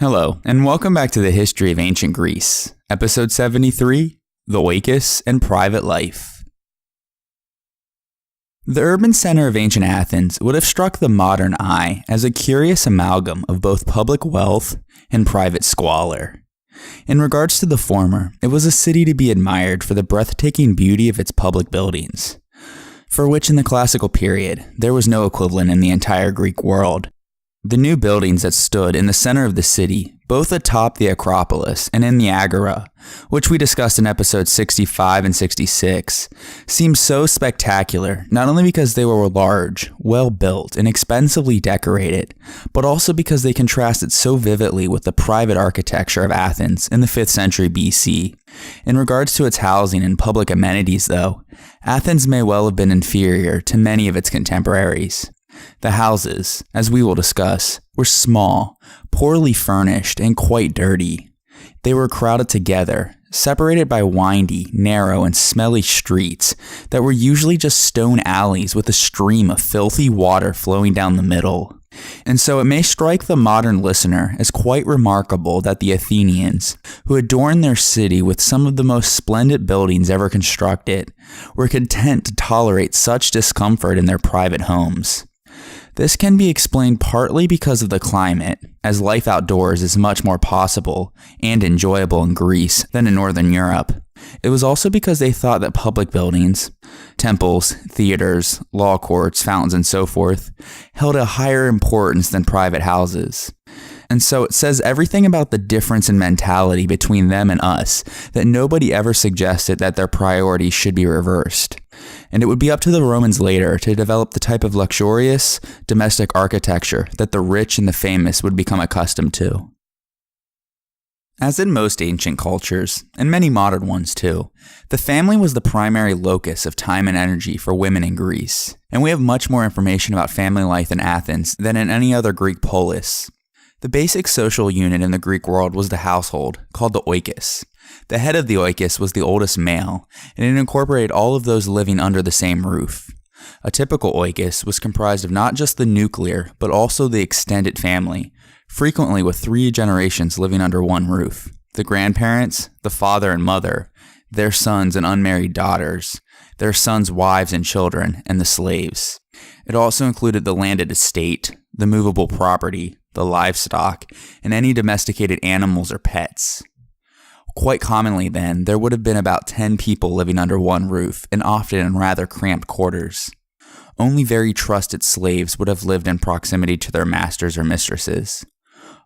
Hello, and welcome back to the History of Ancient Greece, Episode 73, The Oikos and Private Life. The urban center of ancient Athens would have struck the modern eye as a curious amalgam of both public wealth and private squalor. In regards to the former, it was a city to be admired for the breathtaking beauty of its public buildings, for which in the classical period there was no equivalent in the entire Greek world. The new buildings that stood in the center of the city, both atop the Acropolis and in the Agora, which we discussed in episodes 65 and 66, seemed so spectacular not only because they were large, well-built, and expensively decorated, but also because they contrasted so vividly with the private architecture of Athens in the 5th century BC. In regards to its housing and public amenities, though, Athens may well have been inferior to many of its contemporaries. The houses, as we will discuss, were small, poorly furnished, and quite dirty. They were crowded together, separated by windy, narrow, and smelly streets that were usually just stone alleys with a stream of filthy water flowing down the middle. And so it may strike the modern listener as quite remarkable that the Athenians, who adorned their city with some of the most splendid buildings ever constructed, were content to tolerate such discomfort in their private homes. This can be explained partly because of the climate, as life outdoors is much more possible and enjoyable in Greece than in Northern Europe. It was also because they thought that public buildings, temples, theaters, law courts, fountains, and so forth, held a higher importance than private houses. And so it says everything about the difference in mentality between them and us that nobody ever suggested that their priorities should be reversed. And it would be up to the Romans later to develop the type of luxurious, domestic architecture that the rich and the famous would become accustomed to. As in most ancient cultures, and many modern ones too, the family was the primary locus of time and energy for women in Greece. And we have much more information about family life in Athens than in any other Greek polis. The basic social unit in the Greek world was the household, called the Oikos. The head of the Oikos was the oldest male, and it incorporated all of those living under the same roof. A typical Oikos was comprised of not just the nuclear, but also the extended family, frequently with 3 generations living under one roof. The grandparents, the father and mother, their sons and unmarried daughters, their sons' wives and children, and the slaves. It also included the landed estate, the movable property, the livestock, and any domesticated animals or pets. Quite commonly then, there would have been about 10 people living under one roof, and often in rather cramped quarters. Only very trusted slaves would have lived in proximity to their masters or mistresses.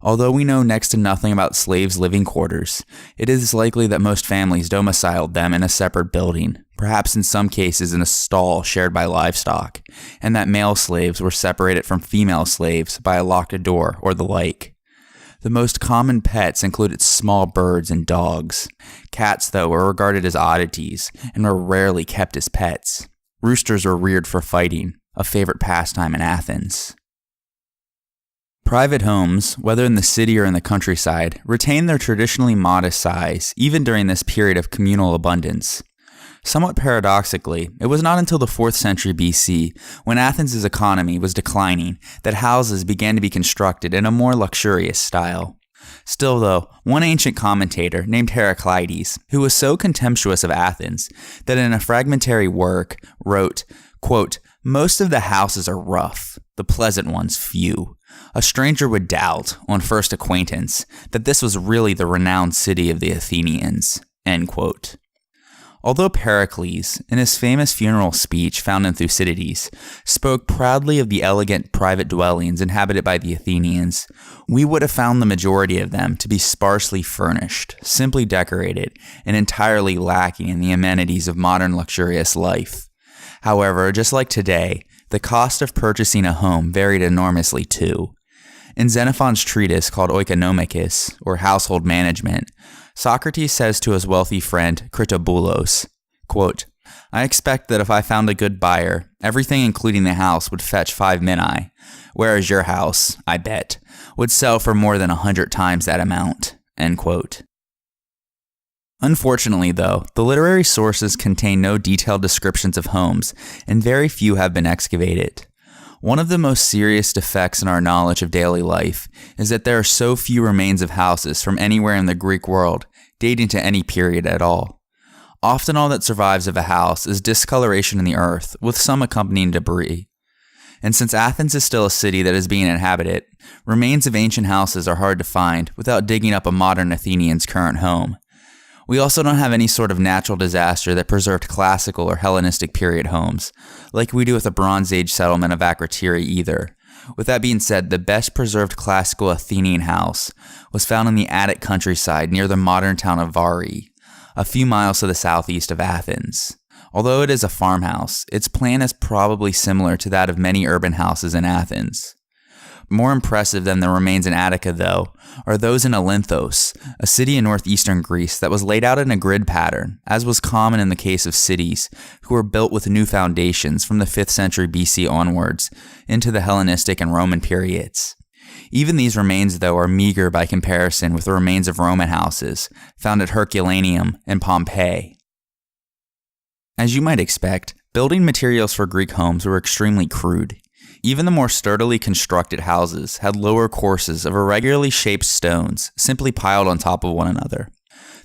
Although we know next to nothing about slaves' living quarters, it is likely that most families domiciled them in a separate building, perhaps in some cases in a stall shared by livestock, and that male slaves were separated from female slaves by a locked door or the like. The most common pets included small birds and dogs. Cats, though, were regarded as oddities and were rarely kept as pets. Roosters were reared for fighting, a favorite pastime in Athens. Private homes, whether in the city or in the countryside, retained their traditionally modest size even during this period of communal abundance. Somewhat paradoxically, it was not until the 4th century BC, when Athens' economy was declining, that houses began to be constructed in a more luxurious style. Still though, one ancient commentator named Heraclides, who was so contemptuous of Athens that in a fragmentary work wrote, quote, "Most of the houses are rough, the pleasant ones few. A stranger would doubt, on first acquaintance, that this was really the renowned city of the Athenians." End quote. Although Pericles, in his famous funeral speech found in Thucydides, spoke proudly of the elegant private dwellings inhabited by the Athenians, we would have found the majority of them to be sparsely furnished, simply decorated, and entirely lacking in the amenities of modern luxurious life. However, just like today, the cost of purchasing a home varied enormously too. In Xenophon's treatise called Oikonomicus, or Household Management, Socrates says to his wealthy friend Critoboulos, quote, "I expect that if I found a good buyer, everything including the house would fetch 5 minae, whereas your house, I bet, would sell for more than 100 times that amount." End quote. Unfortunately, though, the literary sources contain no detailed descriptions of homes, and very few have been excavated. One of the most serious defects in our knowledge of daily life is that there are so few remains of houses from anywhere in the Greek world dating to any period at all. Often all that survives of a house is discoloration in the earth, with some accompanying debris. And since Athens is still a city that is being inhabited, remains of ancient houses are hard to find without digging up a modern Athenian's current home. We also don't have any sort of natural disaster that preserved classical or Hellenistic period homes, like we do with the Bronze Age settlement of Akrotiri either. With that being said, the best preserved classical Athenian house was found in the Attic countryside near the modern town of Vari, a few miles to the southeast of Athens. Although it is a farmhouse, its plan is probably similar to that of many urban houses in Athens. More impressive than the remains in Attica, though, are those in Olynthos, a city in northeastern Greece that was laid out in a grid pattern, as was common in the case of cities who were built with new foundations from the 5th century BC onwards into the Hellenistic and Roman periods. Even these remains, though, are meager by comparison with the remains of Roman houses found at Herculaneum and Pompeii. As you might expect, building materials for Greek homes were extremely crude. Even the more sturdily constructed houses had lower courses of irregularly shaped stones simply piled on top of one another.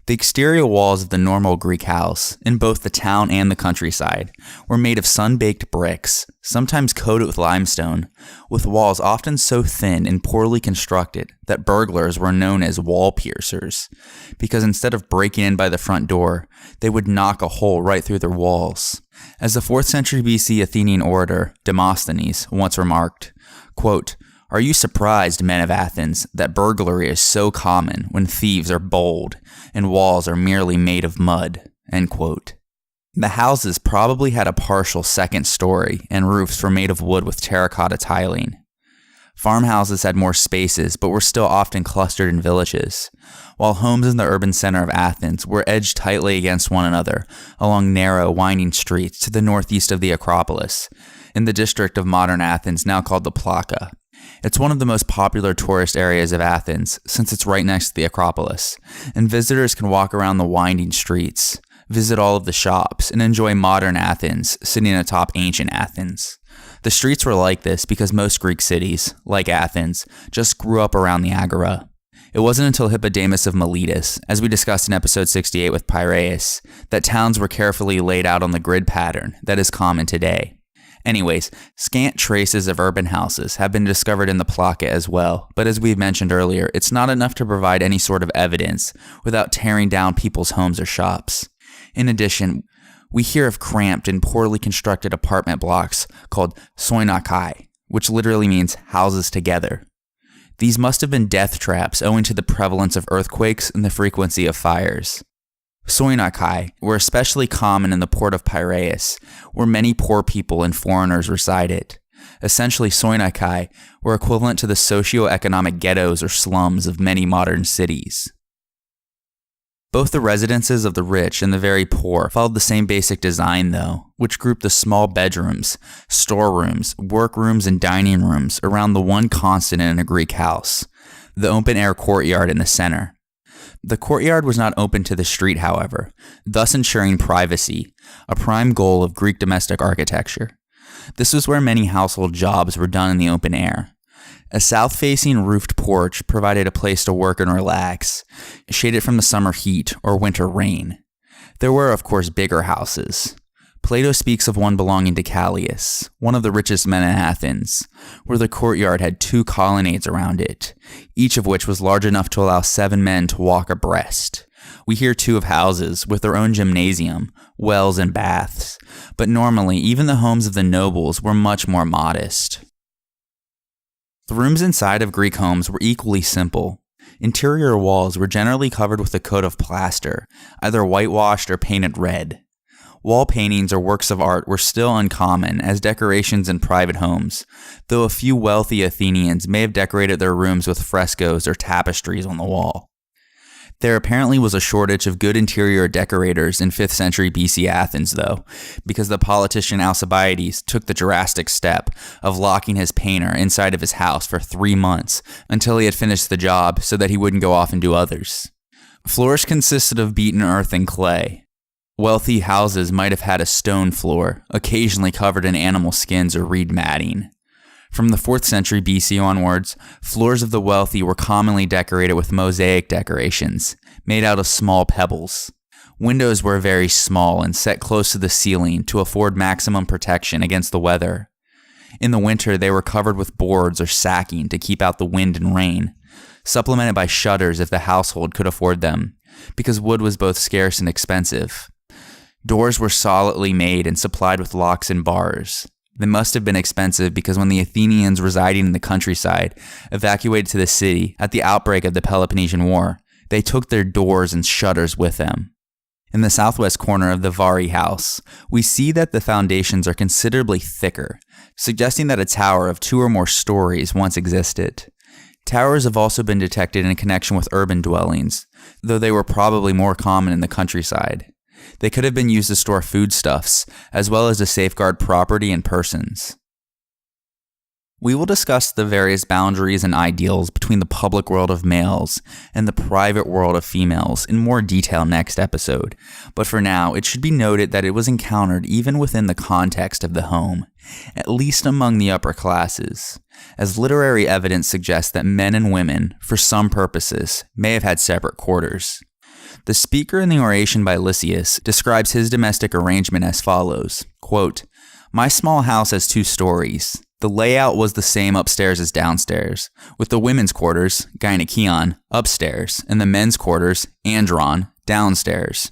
The exterior walls of the normal Greek house, in both the town and the countryside, were made of sun-baked bricks, sometimes coated with limestone, with walls often so thin and poorly constructed that burglars were known as wall piercers, because instead of breaking in by the front door, they would knock a hole right through their walls. As the 4th century BC Athenian orator Demosthenes once remarked, quote, "Are you surprised, men of Athens, that burglary is so common when thieves are bold and walls are merely made of mud?" End quote. The houses probably had a partial second story and roofs were made of wood with terracotta tiling. Farmhouses had more spaces but were still often clustered in villages, while homes in the urban center of Athens were edged tightly against one another along narrow, winding streets to the northeast of the Acropolis, in the district of modern Athens now called the Plaka. It's one of the most popular tourist areas of Athens since it's right next to the Acropolis, and visitors can walk around the winding streets, visit all of the shops, and enjoy modern Athens sitting atop ancient Athens. The streets were like this because most Greek cities, like Athens, just grew up around the agora. It wasn't until Hippodamus of Miletus, as we discussed in episode 68 with Piraeus, that towns were carefully laid out on the grid pattern that is common today. Anyways, scant traces of urban houses have been discovered in the Plaka as well, but as we mentioned earlier, it's not enough to provide any sort of evidence without tearing down people's homes or shops. In addition, we hear of cramped and poorly constructed apartment blocks called soinakai, which literally means houses together. These must have been death traps owing to the prevalence of earthquakes and the frequency of fires. Soinakai were especially common in the port of Piraeus, where many poor people and foreigners resided. Essentially, soinakai were equivalent to the socio-economic ghettos or slums of many modern cities. Both the residences of the rich and the very poor followed the same basic design, though, which grouped the small bedrooms, storerooms, workrooms, and dining rooms around the one constant in a Greek house, the open-air courtyard in the center. The courtyard was not open to the street, however, thus ensuring privacy, a prime goal of Greek domestic architecture. This was where many household jobs were done in the open air. A south-facing roofed porch provided a place to work and relax, shaded from the summer heat or winter rain. There were, of course, bigger houses. Plato speaks of one belonging to Callias, one of the richest men in Athens, where the courtyard had 2 colonnades around it, each of which was large enough to allow 7 men to walk abreast. We hear too of houses with their own gymnasium, wells, and baths, but normally even the homes of the nobles were much more modest. The rooms inside of Greek homes were equally simple. Interior walls were generally covered with a coat of plaster, either whitewashed or painted red. Wall paintings or works of art were still uncommon as decorations in private homes, though a few wealthy Athenians may have decorated their rooms with frescoes or tapestries on the wall. There apparently was a shortage of good interior decorators in 5th century BC Athens, though, because the politician Alcibiades took the drastic step of locking his painter inside of his house for 3 months until he had finished the job so that he wouldn't go off and do others. Floors consisted of beaten earth and clay. Wealthy houses might have had a stone floor, occasionally covered in animal skins or reed matting. From the 4th century BC onwards, floors of the wealthy were commonly decorated with mosaic decorations, made out of small pebbles. Windows were very small and set close to the ceiling to afford maximum protection against the weather. In the winter, they were covered with boards or sacking to keep out the wind and rain, supplemented by shutters if the household could afford them, because wood was both scarce and expensive. Doors were solidly made and supplied with locks and bars. They must have been expensive because when the Athenians residing in the countryside evacuated to the city at the outbreak of the Peloponnesian War, they took their doors and shutters with them. In the southwest corner of the Vari house, we see that the foundations are considerably thicker, suggesting that a tower of 2 or more stories once existed. Towers have also been detected in connection with urban dwellings, though they were probably more common in the countryside. They could have been used to store foodstuffs, as well as to safeguard property and persons. We will discuss the various boundaries and ideals between the public world of males and the private world of females in more detail next episode, but for now, it should be noted that it was encountered even within the context of the home, at least among the upper classes, as literary evidence suggests that men and women, for some purposes, may have had separate quarters. The speaker in the oration by Lysias describes his domestic arrangement as follows, quote, "My small house has 2 stories. The layout was the same upstairs as downstairs, with the women's quarters, gynakeion, upstairs, and the men's quarters, andron, downstairs.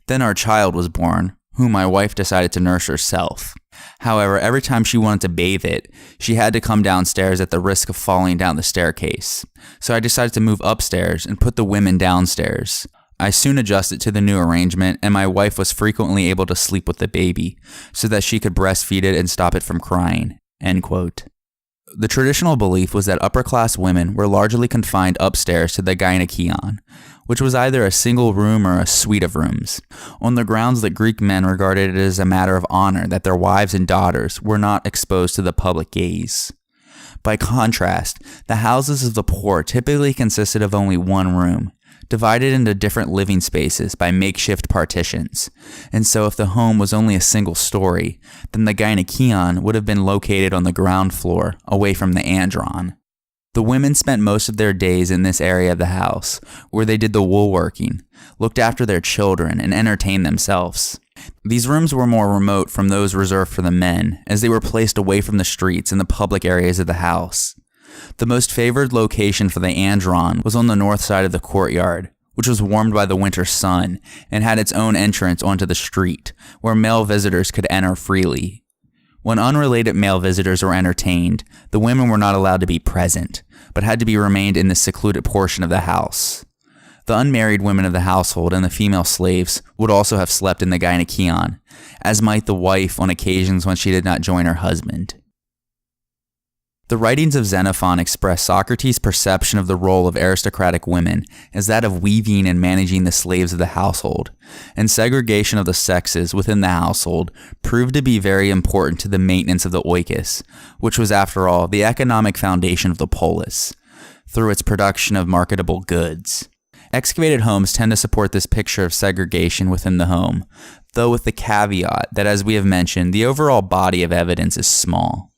Then our child was born, whom my wife decided to nurse herself. However, every time she wanted to bathe it, she had to come downstairs at the risk of falling down the staircase. So I decided to move upstairs and put the women downstairs. I soon adjusted to the new arrangement, and my wife was frequently able to sleep with the baby, so that she could breastfeed it and stop it from crying." End quote. The traditional belief was that upper-class women were largely confined upstairs to the gynakeion, which was either a single room or a suite of rooms, on the grounds that Greek men regarded it as a matter of honor that their wives and daughters were not exposed to the public gaze. By contrast, the houses of the poor typically consisted of only one room, divided into different living spaces by makeshift partitions, and so if the home was only a single story, then the gynakeion would have been located on the ground floor, away from the andron. The women spent most of their days in this area of the house, where they did the woolworking, looked after their children, and entertained themselves. These rooms were more remote from those reserved for the men, as they were placed away from the streets and the public areas of the house. The most favored location for the andron was on the north side of the courtyard, which was warmed by the winter sun and had its own entrance onto the street, where male visitors could enter freely. When unrelated male visitors were entertained, the women were not allowed to be present, but had to be remained in the secluded portion of the house. The unmarried women of the household and the female slaves would also have slept in the gynakeion, as might the wife on occasions when she did not join her husband. The writings of Xenophon express Socrates' perception of the role of aristocratic women as that of weaving and managing the slaves of the household, and segregation of the sexes within the household proved to be very important to the maintenance of the Oikos, which was, after all, the economic foundation of the polis, through its production of marketable goods. Excavated homes tend to support this picture of segregation within the home, though with the caveat that, as we have mentioned, the overall body of evidence is small.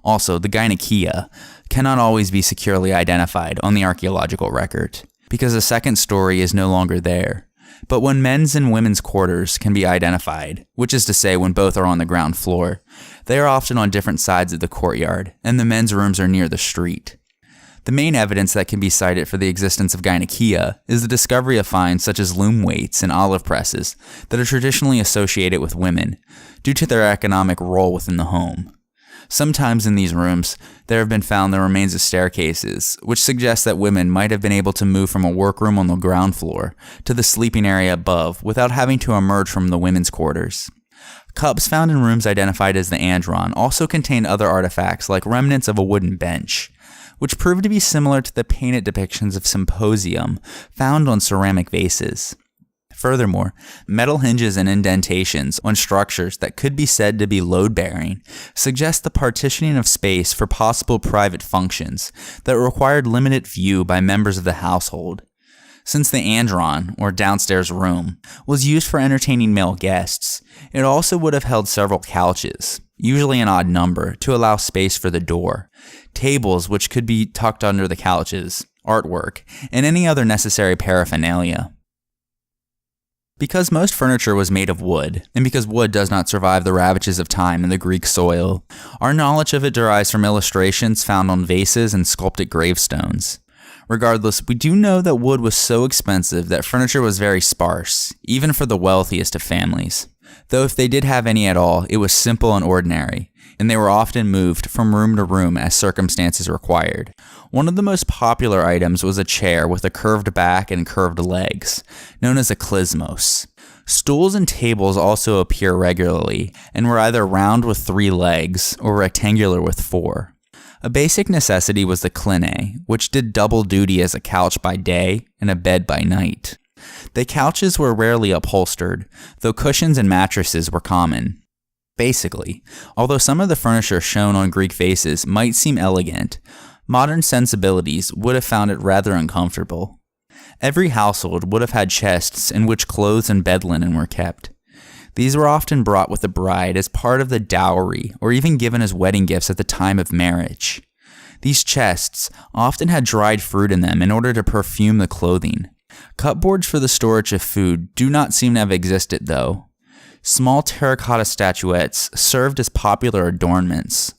Also, the gynakeia cannot always be securely identified on the archaeological record, because the second story is no longer there. But when men's and women's quarters can be identified, which is to say when both are on the ground floor, they are often on different sides of the courtyard, and the men's rooms are near the street. The main evidence that can be cited for the existence of gynakeia is the discovery of finds such as loom weights and olive presses that are traditionally associated with women, due to their economic role within the home. Sometimes in these rooms, there have been found the remains of staircases, which suggests that women might have been able to move from a workroom on the ground floor to the sleeping area above without having to emerge from the women's quarters. Cups found in rooms identified as the andron also contain other artifacts like remnants of a wooden bench, which proved to be similar to the painted depictions of symposium found on ceramic vases. Furthermore, metal hinges and indentations on structures that could be said to be load-bearing suggest the partitioning of space for possible private functions that required limited view by members of the household. Since the andron, or downstairs room, was used for entertaining male guests, it also would have held several couches, usually an odd number, to allow space for the door, tables which could be tucked under the couches, artwork, and any other necessary paraphernalia. Because most furniture was made of wood, and because wood does not survive the ravages of time in the Greek soil, our knowledge of it derives from illustrations found on vases and sculpted gravestones. Regardless, we do know that wood was so expensive that furniture was very sparse, even for the wealthiest of families. Though if they did have any at all, it was simple and ordinary, and they were often moved from room to room as circumstances required. One of the most popular items was a chair with a curved back and curved legs, known as a klysmos. Stools and tables also appear regularly, and were either round with 3 legs or rectangular with 4. A basic necessity was the kline, which did double duty as a couch by day and a bed by night. The couches were rarely upholstered, though cushions and mattresses were common. Basically, although some of the furniture shown on Greek vases might seem elegant, modern sensibilities would have found it rather uncomfortable. Every household would have had chests in which clothes and bed linen were kept. These were often brought with the bride as part of the dowry or even given as wedding gifts at the time of marriage. These chests often had dried fruit in them in order to perfume the clothing. Cupboards for the storage of food do not seem to have existed, though. Small terracotta statuettes served as popular adornments.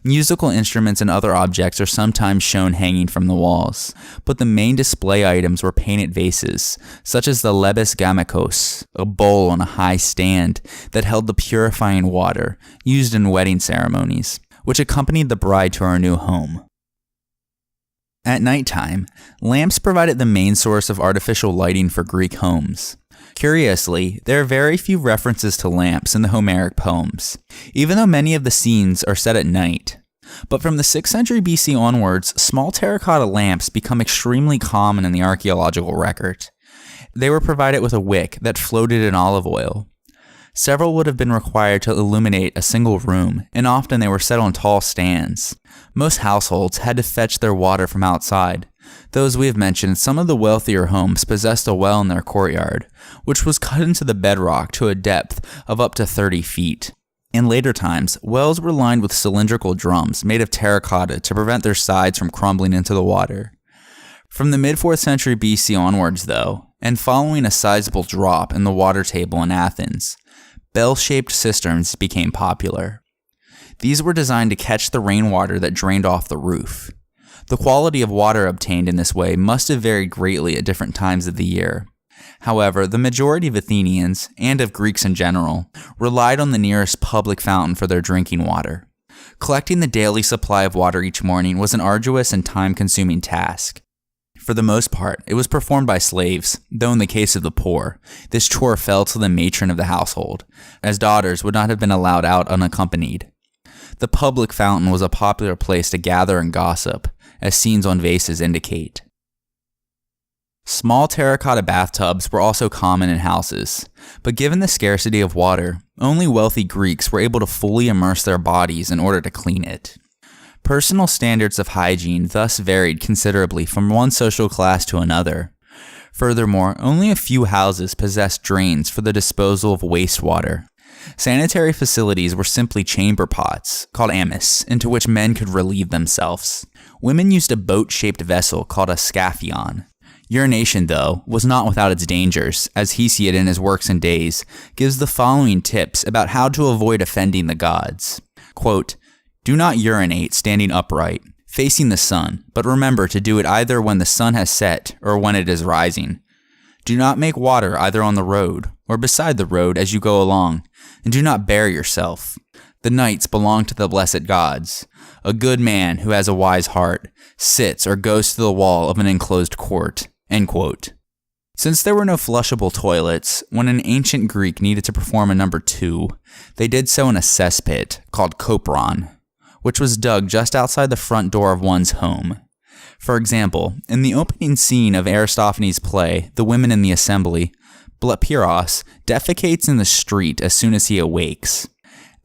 Musical instruments and other objects are sometimes shown hanging from the walls, but the main display items were painted vases, such as the lebes gamikos, a bowl on a high stand that held the purifying water used in wedding ceremonies, which accompanied the bride to her new home. At nighttime, lamps provided the main source of artificial lighting for Greek homes. Curiously, there are very few references to lamps in the Homeric poems, even though many of the scenes are set at night. But from the 6th century BC onwards, small terracotta lamps become extremely common in the archaeological record. They were provided with a wick that floated in olive oil. Several would have been required to illuminate a single room, and often they were set on tall stands. Most households had to fetch their water from outside, though as we have mentioned, some of the wealthier homes possessed a well in their courtyard, which was cut into the bedrock to a depth of up to 30 feet. In later times, wells were lined with cylindrical drums made of terracotta to prevent their sides from crumbling into the water. From the mid-4th century BC onwards, though, and following a sizable drop in the water table in Athens, bell-shaped cisterns became popular. These were designed to catch the rainwater that drained off the roof. The quality of water obtained in this way must have varied greatly at different times of the year. However, the majority of Athenians, and of Greeks in general, relied on the nearest public fountain for their drinking water. Collecting the daily supply of water each morning was an arduous and time-consuming task. For the most part, it was performed by slaves, though in the case of the poor, this chore fell to the matron of the household, as daughters would not have been allowed out unaccompanied. The public fountain was a popular place to gather and gossip, as scenes on vases indicate. Small terracotta bathtubs were also common in houses, but given the scarcity of water, only wealthy Greeks were able to fully immerse their bodies in order to clean it. Personal standards of hygiene thus varied considerably from one social class to another. Furthermore, only a few houses possessed drains for the disposal of wastewater. Sanitary facilities were simply chamber pots, called amos, into which men could relieve themselves. Women used a boat-shaped vessel called a scaphion. Urination, though, was not without its dangers, as Hesiod in his Works and Days gives the following tips about how to avoid offending the gods. Quote, "Do not urinate standing upright, facing the sun, but remember to do it either when the sun has set or when it is rising. Do not make water either on the road or beside the road as you go along, and do not bury yourself. The nights belong to the blessed gods. A good man who has a wise heart sits or goes to the wall of an enclosed court." End quote. Since there were no flushable toilets, when an ancient Greek needed to perform a number 2, they did so in a cesspit called kopron, which was dug just outside the front door of one's home. For example, in the opening scene of Aristophanes' play, The Women in the Assembly, Blepiros defecates in the street as soon as he awakes.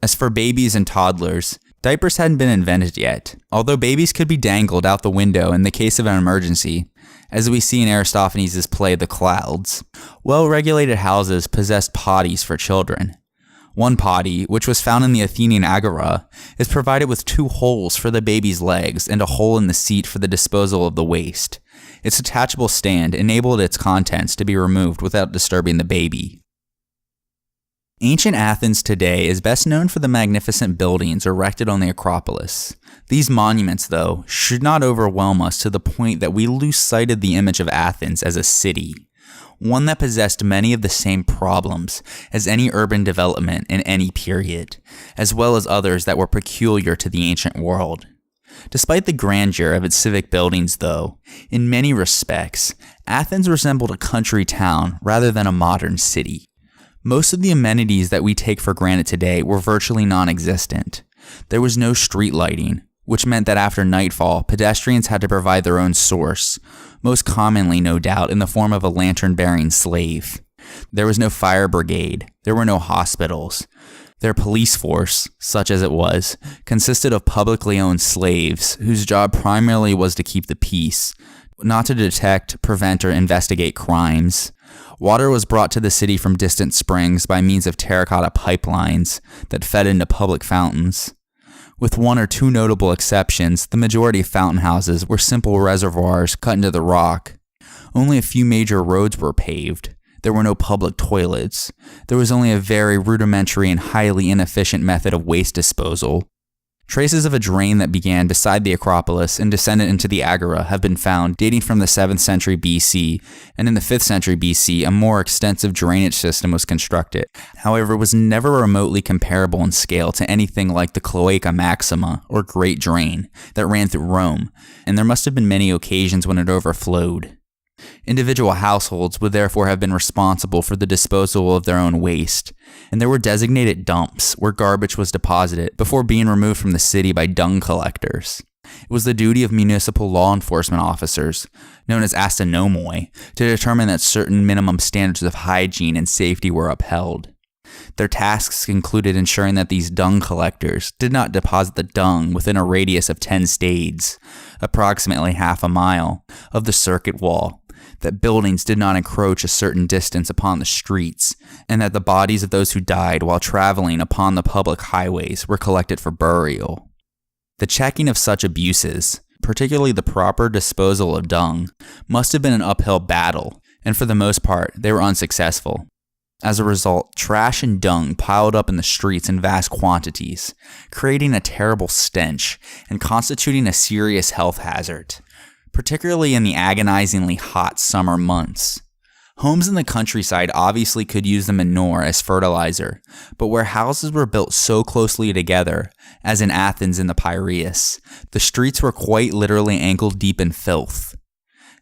As for babies and toddlers, diapers hadn't been invented yet, although babies could be dangled out the window in the case of an emergency, as we see in Aristophanes' play The Clouds. Well-regulated houses possessed potties for children. One potty, which was found in the Athenian agora, is provided with 2 holes for the baby's legs and a hole in the seat for the disposal of the waste. Its detachable stand enabled its contents to be removed without disturbing the baby. Ancient Athens today is best known for the magnificent buildings erected on the Acropolis. These monuments, though, should not overwhelm us to the point that we lose sight of the image of Athens as a city, one that possessed many of the same problems as any urban development in any period, as well as others that were peculiar to the ancient world. Despite the grandeur of its civic buildings, though, in many respects, Athens resembled a country town rather than a modern city. Most of the amenities that we take for granted today were virtually non-existent. There was no street lighting, which meant that after nightfall, pedestrians had to provide their own source, most commonly, no doubt, in the form of a lantern-bearing slave. There was no fire brigade. There were no hospitals. Their police force, such as it was, consisted of publicly owned slaves, whose job primarily was to keep the peace, not to detect, prevent, or investigate crimes. Water was brought to the city from distant springs by means of terracotta pipelines that fed into public fountains. With 1 or 2 notable exceptions, the majority of fountain houses were simple reservoirs cut into the rock. Only a few major roads were paved. There were no public toilets. There was only a very rudimentary and highly inefficient method of waste disposal. Traces of a drain that began beside the Acropolis and descended into the Agora have been found dating from the 7th century BC, and in the 5th century BC, a more extensive drainage system was constructed. However, it was never remotely comparable in scale to anything like the Cloaca Maxima, or Great Drain, that ran through Rome, and there must have been many occasions when it overflowed. Individual households would therefore have been responsible for the disposal of their own waste, and there were designated dumps where garbage was deposited before being removed from the city by dung collectors. It was the duty of municipal law enforcement officers, known as astynomoi, to determine that certain minimum standards of hygiene and safety were upheld. Their tasks included ensuring that these dung collectors did not deposit the dung within a radius of 10 stades, approximately half a mile, of the circuit wall, that buildings did not encroach a certain distance upon the streets, and that the bodies of those who died while traveling upon the public highways were collected for burial. The checking of such abuses, particularly the proper disposal of dung, must have been an uphill battle, and for the most part, they were unsuccessful. As a result, trash and dung piled up in the streets in vast quantities, creating a terrible stench and constituting a serious health hazard, particularly in the agonizingly hot summer months. Homes in the countryside obviously could use the manure as fertilizer, but where houses were built so closely together, as in Athens in the Piraeus, the streets were quite literally ankle-deep in filth.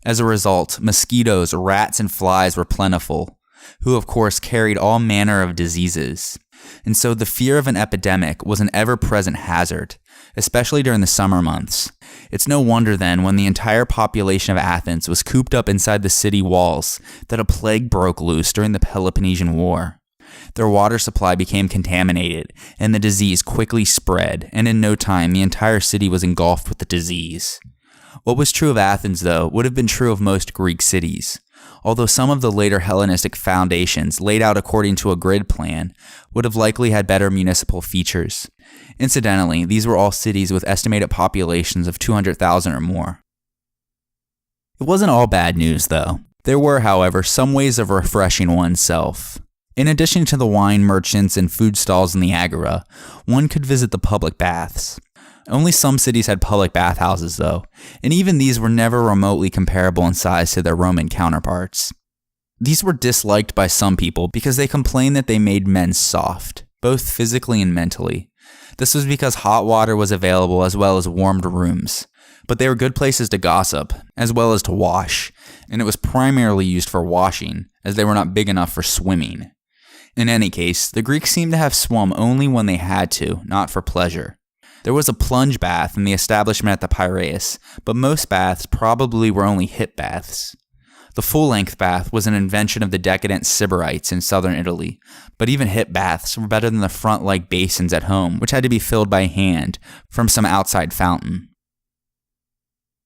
As a result, mosquitoes, rats, and flies were plentiful, who of course carried all manner of diseases. And so the fear of an epidemic was an ever-present hazard, especially during the summer months. It's no wonder then, when the entire population of Athens was cooped up inside the city walls, that a plague broke loose during the Peloponnesian War. Their water supply became contaminated, and the disease quickly spread, and in no time the entire city was engulfed with the disease. What was true of Athens, though, would have been true of most Greek cities. Although some of the later Hellenistic foundations, laid out according to a grid plan, would have likely had better municipal features. Incidentally, these were all cities with estimated populations of 200,000 or more. It wasn't all bad news, though. There were, however, some ways of refreshing oneself. In addition to the wine merchants and food stalls in the Agora, one could visit the public baths. Only some cities had public bathhouses, though, and even these were never remotely comparable in size to their Roman counterparts. These were disliked by some people because they complained that they made men soft, both physically and mentally. This was because hot water was available as well as warmed rooms, but they were good places to gossip, as well as to wash, and it was primarily used for washing, as they were not big enough for swimming. In any case, the Greeks seemed to have swum only when they had to, not for pleasure. There was a plunge bath in the establishment at the Piraeus, but most baths probably were only hip baths. The full-length bath was an invention of the decadent Sybarites in southern Italy, but even hip baths were better than the front-like basins at home, which had to be filled by hand from some outside fountain.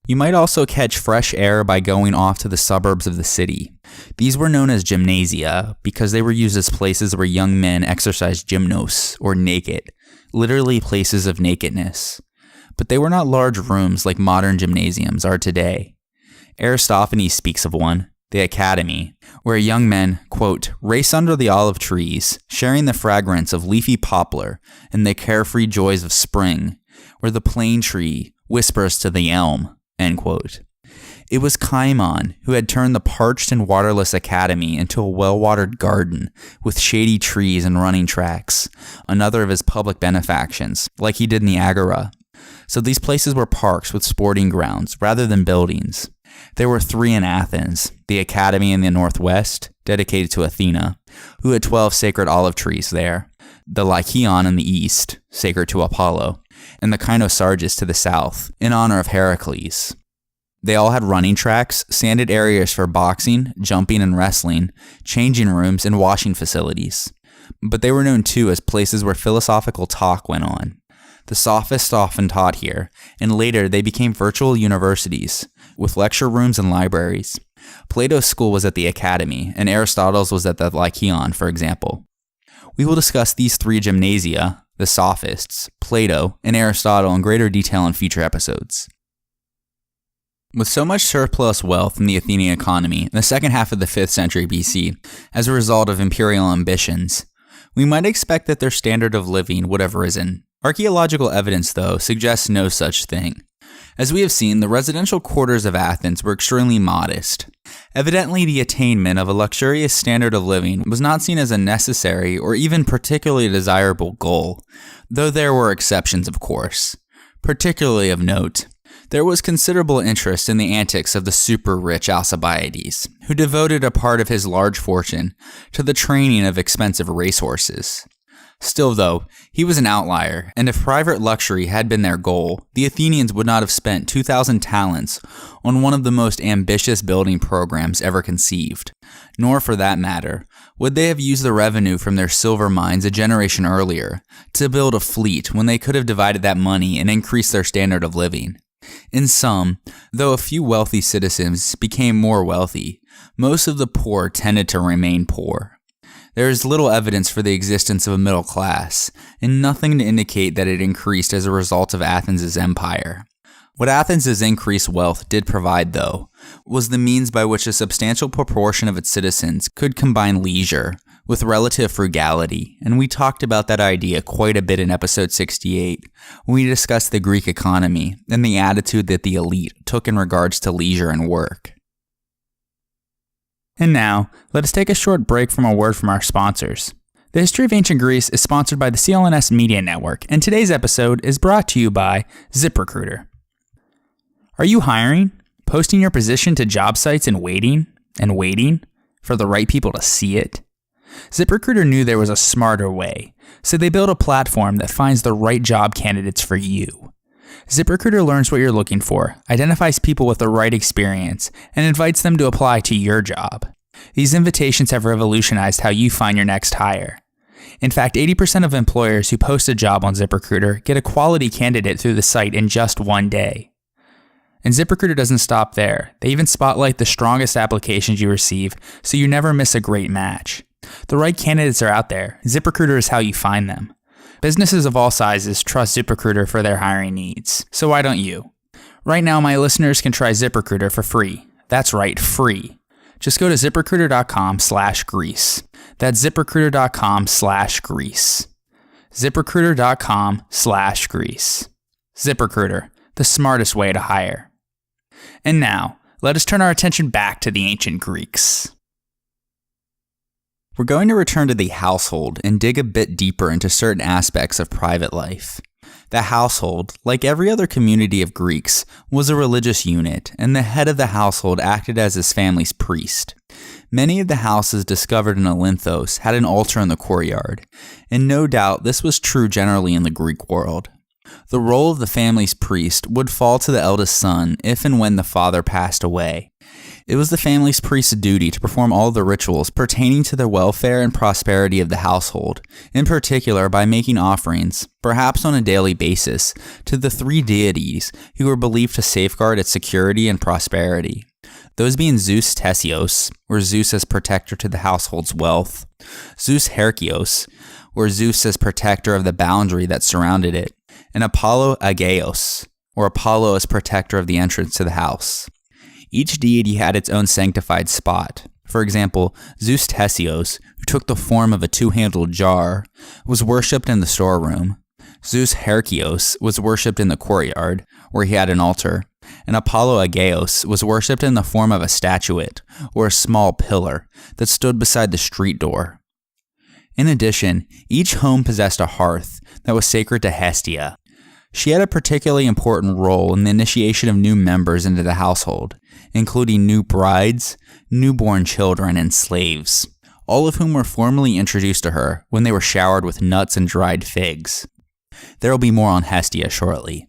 You might also catch fresh air by going off to the suburbs of the city. These were known as gymnasia because they were used as places where young men exercised gymnos, or naked, literally places of nakedness. But they were not large rooms like modern gymnasiums are today. Aristophanes speaks of one, the Academy, where young men, quote, race under the olive trees, sharing the fragrance of leafy poplar and the carefree joys of spring, where the plane tree whispers to the elm, end quote. It was Cimon who had turned the parched and waterless academy into a well-watered garden with shady trees and running tracks, another of his public benefactions, like he did in the Agora. So these places were parks with sporting grounds rather than buildings. There were 3 in Athens, the Academy in the northwest, dedicated to Athena, who had 12 sacred olive trees there, the Lycaon in the east, sacred to Apollo, and the Kynosarges to the south, in honor of Heracles. They all had running tracks, sanded areas for boxing, jumping and wrestling, changing rooms, and washing facilities. But they were known too as places where philosophical talk went on. The sophists often taught here, and later they became virtual universities, with lecture rooms and libraries. Plato's school was at the Academy, and Aristotle's was at the Lycaon, for example. We will discuss these 3 gymnasia, the sophists, Plato, and Aristotle in greater detail in future episodes. With so much surplus wealth in the Athenian economy in the second half of the 5th century BC, as a result of imperial ambitions, we might expect that their standard of living would have risen. Archaeological evidence, though, suggests no such thing. As we have seen, the residential quarters of Athens were extremely modest. Evidently, the attainment of a luxurious standard of living was not seen as a necessary or even particularly desirable goal, though there were exceptions, of course. Particularly of note, there was considerable interest in the antics of the super-rich Alcibiades, who devoted a part of his large fortune to the training of expensive racehorses. Still, though, he was an outlier, and if private luxury had been their goal, the Athenians would not have spent 2,000 talents on one of the most ambitious building programs ever conceived. Nor, for that matter, would they have used the revenue from their silver mines a generation earlier to build a fleet when they could have divided that money and increased their standard of living. In sum, though a few wealthy citizens became more wealthy, most of the poor tended to remain poor. There is little evidence for the existence of a middle class, and nothing to indicate that it increased as a result of Athens' empire. What Athens' increased wealth did provide, though, was the means by which a substantial proportion of its citizens could combine leisure with relative frugality, and we talked about that idea quite a bit in episode 68, when we discussed the Greek economy and the attitude that the elite took in regards to leisure and work. And now, let us take a short break from a word from our sponsors. The History of Ancient Greece is sponsored by the CLNS Media Network, and today's episode is brought to you by ZipRecruiter. Are you hiring? Posting your position to job sites and waiting for the right people to see it? ZipRecruiter knew there was a smarter way, so they built a platform that finds the right job candidates for you. ZipRecruiter learns what you're looking for, identifies people with the right experience, and invites them to apply to your job. These invitations have revolutionized how you find your next hire. In fact, 80% of employers who post a job on ZipRecruiter get a quality candidate through the site in just one day. And ZipRecruiter doesn't stop there. They even spotlight the strongest applications you receive, so you never miss a great match. The right candidates are out there. ZipRecruiter is how you find them. Businesses of all sizes trust ZipRecruiter for their hiring needs. So why don't you? Right now, my listeners can try ZipRecruiter for free. That's right, free. Just go to ZipRecruiter.com/Greece. That's ZipRecruiter.com/Greece. ZipRecruiter.com/Greece. ZipRecruiter, the smartest way to hire. And now, let us turn our attention back to the ancient Greeks. We're going to return to the household and dig a bit deeper into certain aspects of private life. The household, like every other community of Greeks, was a religious unit, and the head of the household acted as his family's priest. Many of the houses discovered in Olympos had an altar in the courtyard, and no doubt this was true generally in the Greek world. The role of the family's priest would fall to the eldest son if and when the father passed away. It was the family's priest's duty to perform all the rituals pertaining to the welfare and prosperity of the household, in particular by making offerings, perhaps on a daily basis, to the 3 deities who were believed to safeguard its security and prosperity. Those being Zeus Tesios, or Zeus as protector to the household's wealth, Zeus Herkios, or Zeus as protector of the boundary that surrounded it, and Apollo Ageos, or Apollo as protector of the entrance to the house. Each deity had its own sanctified spot. For example, Zeus Tesios, who took the form of a 2-handled jar, was worshipped in the storeroom. Zeus Herkios was worshipped in the courtyard, where he had an altar, and Apollo Ageos was worshipped in the form of a statuette, or a small pillar, that stood beside the street door. In addition, each home possessed a hearth that was sacred to Hestia. She had a particularly important role in the initiation of new members into the household, including new brides, newborn children, and slaves, all of whom were formally introduced to her when they were showered with nuts and dried figs. There will be more on Hestia shortly.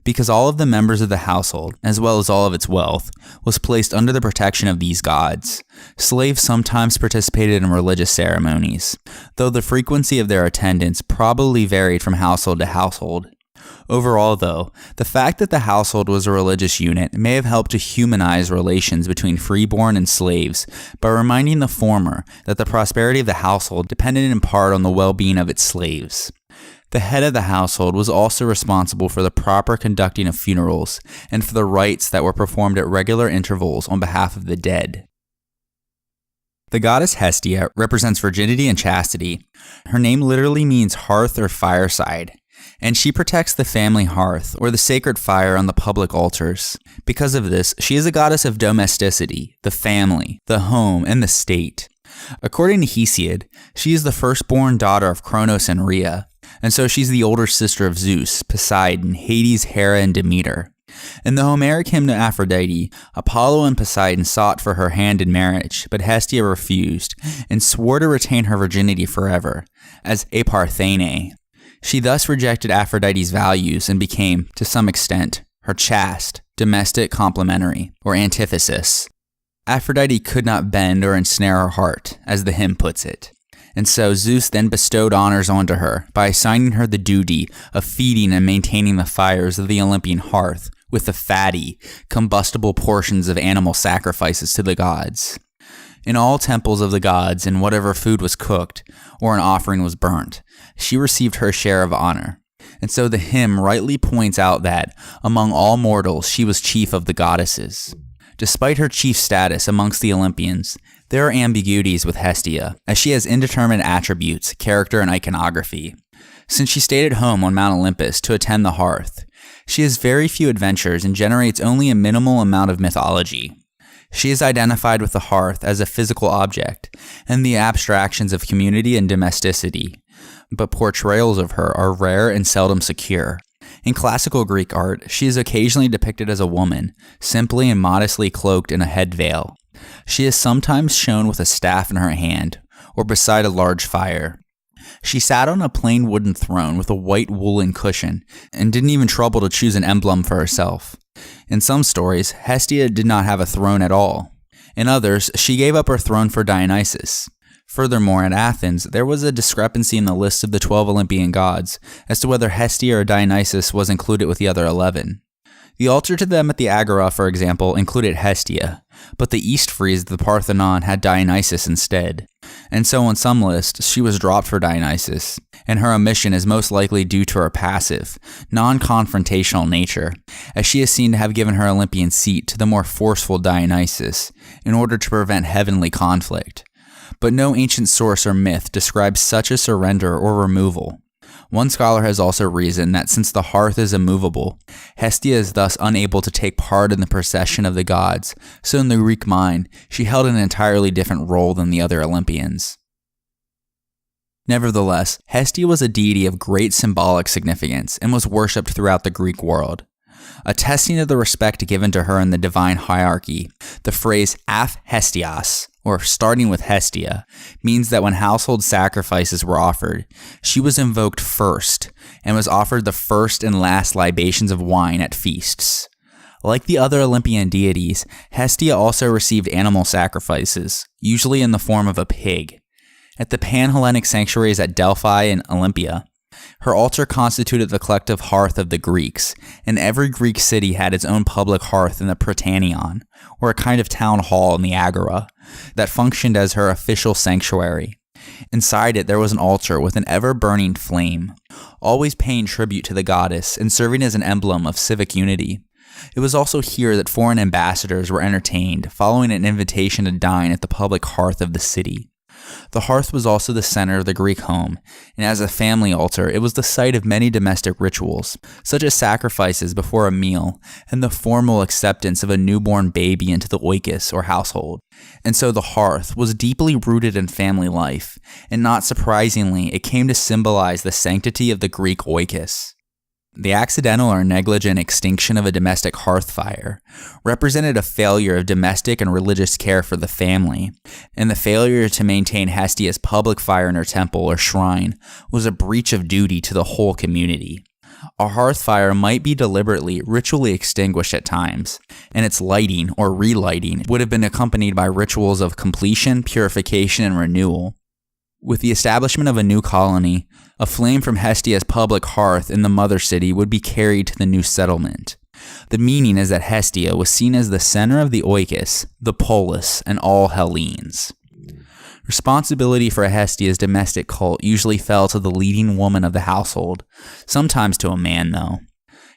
Because all of the members of the household, as well as all of its wealth, was placed under the protection of these gods, slaves sometimes participated in religious ceremonies, though the frequency of their attendance probably varied from household to household. Overall, though, the fact that the household was a religious unit may have helped to humanize relations between freeborn and slaves by reminding the former that the prosperity of the household depended in part on the well-being of its slaves. The head of the household was also responsible for the proper conducting of funerals and for the rites that were performed at regular intervals on behalf of the dead. The goddess Hestia represents virginity and chastity. Her name literally means hearth or fireside, and she protects the family hearth or the sacred fire on the public altars. Because of this, she is a goddess of domesticity, the family, the home, and the state. According to Hesiod, she is the firstborn daughter of Kronos and Rhea, and so she's the older sister of Zeus, Poseidon, Hades, Hera, and Demeter. In the Homeric hymn to Aphrodite, Apollo and Poseidon sought for her hand in marriage, but Hestia refused, and swore to retain her virginity forever, as aparthene. She thus rejected Aphrodite's values and became, to some extent, her chaste, domestic complementary, or antithesis. Aphrodite could not bend or ensnare her heart, as the hymn puts it. And so Zeus then bestowed honors onto her by assigning her the duty of feeding and maintaining the fires of the Olympian hearth with the fatty, combustible portions of animal sacrifices to the gods. In all temples of the gods, and whatever food was cooked or an offering was burnt, she received her share of honor. And so the hymn rightly points out that, among all mortals, she was chief of the goddesses. Despite her chief status amongst the Olympians, there are ambiguities with Hestia, as she has indeterminate attributes, character, and iconography. Since she stayed at home on Mount Olympus to attend the hearth, she has very few adventures and generates only a minimal amount of mythology. She is identified with the hearth as a physical object, and the abstractions of community and domesticity, but portrayals of her are rare and seldom secure. In classical Greek art, she is occasionally depicted as a woman, simply and modestly cloaked in a head veil. She is sometimes shown with a staff in her hand, or beside a large fire. She sat on a plain wooden throne with a white woolen cushion, and didn't even trouble to choose an emblem for herself. In some stories, Hestia did not have a throne at all. In others, she gave up her throne for Dionysus. Furthermore, at Athens, there was a discrepancy in the list of the 12 Olympian gods as to whether Hestia or Dionysus was included with the other 11. The altar to them at the Agora, for example, included Hestia, but the East frieze of the Parthenon had Dionysus instead. And so on some lists, she was dropped for Dionysus, and her omission is most likely due to her passive, non-confrontational nature, as she is seen to have given her Olympian seat to the more forceful Dionysus in order to prevent heavenly conflict. But no ancient source or myth describes such a surrender or removal. One scholar has also reasoned that since the hearth is immovable, Hestia is thus unable to take part in the procession of the gods, so in the Greek mind, she held an entirely different role than the other Olympians. Nevertheless, Hestia was a deity of great symbolic significance and was worshipped throughout the Greek world. Attesting to the respect given to her in the divine hierarchy, the phrase aph Hestias, or starting with Hestia, means that when household sacrifices were offered, she was invoked first, and was offered the first and last libations of wine at feasts. Like the other Olympian deities, Hestia also received animal sacrifices, usually in the form of a pig. At the Pan-Hellenic sanctuaries at Delphi and Olympia, her altar constituted the collective hearth of the Greeks, and every Greek city had its own public hearth in the Prytaneon, or a kind of town hall in the Agora, that functioned as her official sanctuary. Inside it there was an altar with an ever-burning flame, always paying tribute to the goddess and serving as an emblem of civic unity. It was also here that foreign ambassadors were entertained, following an invitation to dine at the public hearth of the city. The hearth was also the center of the Greek home, and as a family altar, it was the site of many domestic rituals, such as sacrifices before a meal and the formal acceptance of a newborn baby into the Oikos or household. And so the hearth was deeply rooted in family life, and not surprisingly, it came to symbolize the sanctity of the Greek Oikos. The accidental or negligent extinction of a domestic hearth fire represented a failure of domestic and religious care for the family, and the failure to maintain Hestia's public fire in her temple or shrine was a breach of duty to the whole community. A hearth fire might be deliberately, ritually extinguished at times, and its lighting or relighting would have been accompanied by rituals of completion, purification, and renewal. With the establishment of a new colony, a flame from Hestia's public hearth in the mother city would be carried to the new settlement. The meaning is that Hestia was seen as the center of the Oikos, the polis, and all Hellenes. Responsibility for Hestia's domestic cult usually fell to the leading woman of the household, sometimes to a man though.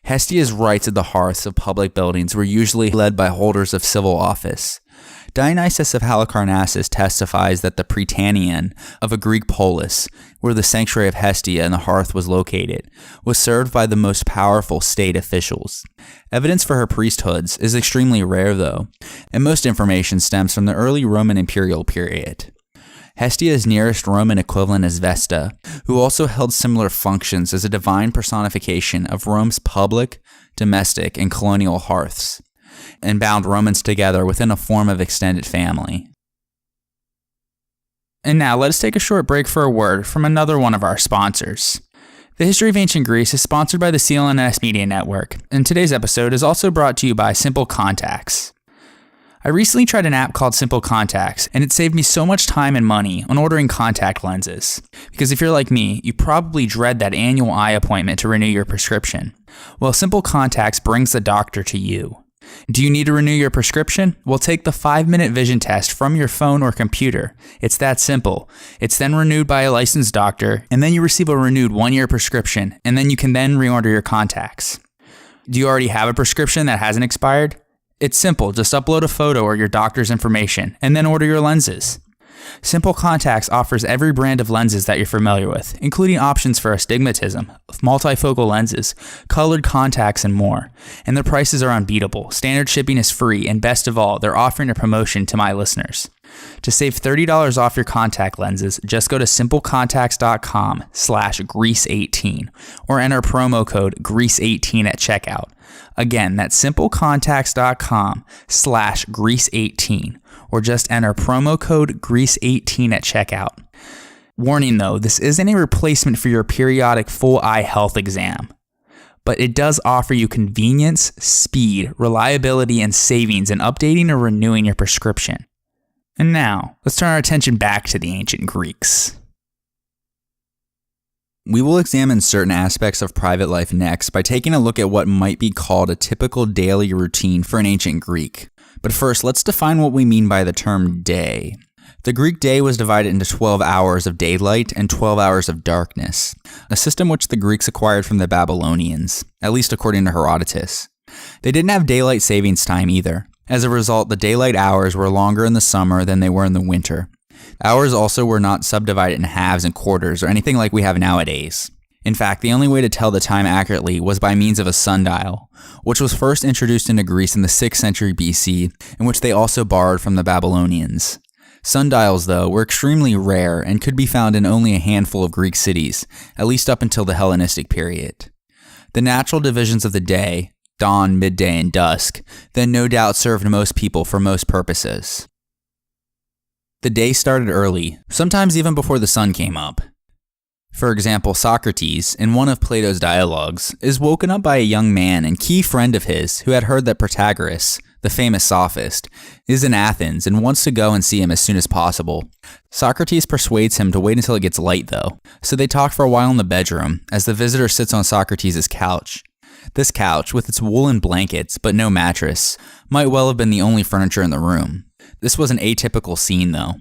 Hestia's rites at the hearths of public buildings were usually led by holders of civil office. Dionysius of Halicarnassus testifies that the Prytaneon of a Greek polis, where the sanctuary of Hestia and the hearth was located, was served by the most powerful state officials. Evidence for her priesthoods is extremely rare though, and most information stems from the early Roman imperial period. Hestia's nearest Roman equivalent is Vesta, who also held similar functions as a divine personification of Rome's public, domestic, and colonial hearths, and bound Romans together within a form of extended family. And now let us take a short break for a word from another one of our sponsors. The History of Ancient Greece is sponsored by the CLNS Media Network, and today's episode is also brought to you by Simple Contacts. I recently tried an app called Simple Contacts, and it saved me so much time and money on ordering contact lenses. Because if you're like me, you probably dread that annual eye appointment to renew your prescription. Well, Simple Contacts brings the doctor to you. Do you need to renew your prescription? Well, take the 5-minute vision test from your phone or computer. It's that simple. It's then renewed by a licensed doctor, and then you receive a renewed 1-year prescription, and then you can reorder your contacts. Do you already have a prescription that hasn't expired? It's simple. Just upload a photo or your doctor's information, and then order your lenses. Simple Contacts offers every brand of lenses that you're familiar with, including options for astigmatism, multifocal lenses, colored contacts, and more. And their prices are unbeatable. Standard shipping is free, and best of all, they're offering a promotion to my listeners. To save $30 off your contact lenses, just go to simplecontacts.com/grease18 or enter promo code grease18 at checkout. Again, that's simplecontacts.com/grease18 or just enter promo code grease18 at checkout. Warning though, this isn't a replacement for your periodic full eye health exam, but it does offer you convenience, speed, reliability, and savings in updating or renewing your prescription. And now, let's turn our attention back to the ancient Greeks. We will examine certain aspects of private life next by taking a look at what might be called a typical daily routine for an ancient Greek. But first, let's define what we mean by the term day. The Greek day was divided into 12 hours of daylight and 12 hours of darkness, a system which the Greeks acquired from the Babylonians, at least according to Herodotus. They didn't have daylight savings time either. As a result, the daylight hours were longer in the summer than they were in the winter. Hours also were not subdivided in halves and quarters or anything like we have nowadays. In fact, the only way to tell the time accurately was by means of a sundial, which was first introduced into Greece in the 6th century BC, and which they also borrowed from the Babylonians. Sundials, though, were extremely rare and could be found in only a handful of Greek cities, at least up until the Hellenistic period. The natural divisions of the day, dawn, midday, and dusk, then no doubt served most people for most purposes. The day started early, sometimes even before the sun came up. For example, Socrates, in one of Plato's dialogues, is woken up by a young man and key friend of his who had heard that Protagoras, the famous sophist, is in Athens and wants to go and see him as soon as possible. Socrates persuades him to wait until it gets light though, so they talk for a while in the bedroom as the visitor sits on Socrates' couch. This couch, with its woolen blankets but no mattress, might well have been the only furniture in the room. This was an atypical scene though.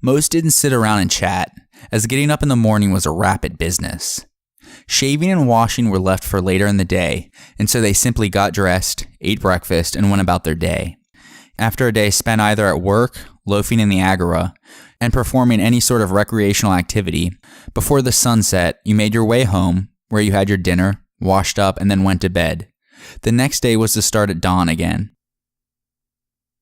Most didn't sit around and chat, as getting up in the morning was a rapid business. Shaving and washing were left for later in the day, and so they simply got dressed, ate breakfast, and went about their day. After a day spent either at work, loafing in the agora, and performing any sort of recreational activity, before the sun set, you made your way home, where you had your dinner, washed up, and then went to bed. The next day was to start at dawn again.